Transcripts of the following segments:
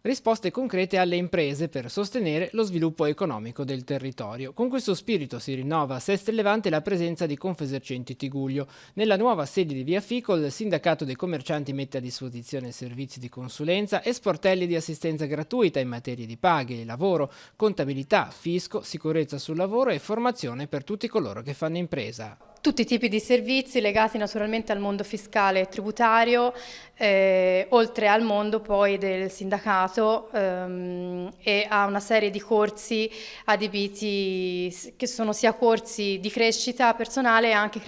Risposte concrete alle imprese per sostenere lo sviluppo economico del territorio. Con questo spirito si rinnova a Seste Levante la presenza di Confesercenti Tigullio. Nella nuova sede di Via Ficol, il sindacato dei commercianti mette a disposizione servizi di consulenza e sportelli di assistenza gratuita in materia di paghe, lavoro, contabilità, fisco, sicurezza sul lavoro e formazione per tutti coloro che fanno impresa. Tutti i tipi di servizi legati naturalmente al mondo fiscale e tributario, oltre al mondo poi del sindacato e a una serie di corsi adibiti che sono sia corsi di crescita personale e anche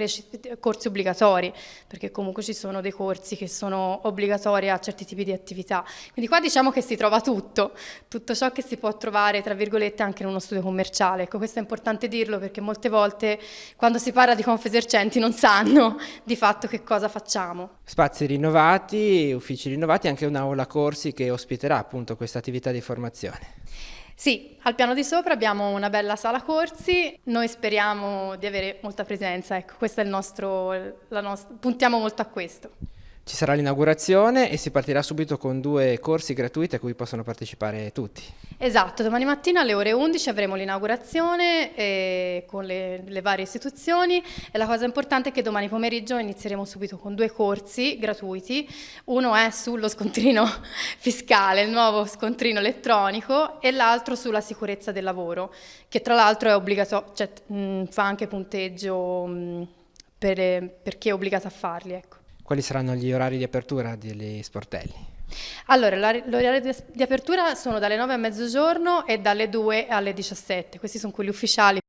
corsi obbligatori, perché comunque ci sono dei corsi che sono obbligatori a certi tipi di attività. Quindi qua diciamo che si trova tutto ciò che si può trovare tra virgolette anche in uno studio commerciale. Ecco, questo è importante dirlo perché molte volte quando si parla di Confesercenti non sanno di fatto che cosa facciamo. Spazi rinnovati, uffici rinnovati, anche un'aula corsi che ospiterà appunto questa attività di formazione. Sì, al piano di sopra abbiamo una bella sala corsi, noi speriamo di avere molta presenza, ecco, questo è puntiamo molto a questo. Ci sarà l'inaugurazione e si partirà subito con 2 corsi gratuiti a cui possono partecipare tutti. Esatto, domani mattina alle ore 11 avremo l'inaugurazione con le varie istituzioni e la cosa importante è che domani pomeriggio inizieremo subito con 2 corsi gratuiti. Uno è sullo scontrino fiscale, il nuovo scontrino elettronico, e l'altro sulla sicurezza del lavoro, che tra l'altro è obbligatorio, cioè fa anche punteggio per chi è obbligato a farli, ecco. Quali saranno gli orari di apertura degli sportelli? Allora, l'orario di apertura sono dalle 9 a mezzogiorno e dalle 2 alle 17. Questi sono quelli ufficiali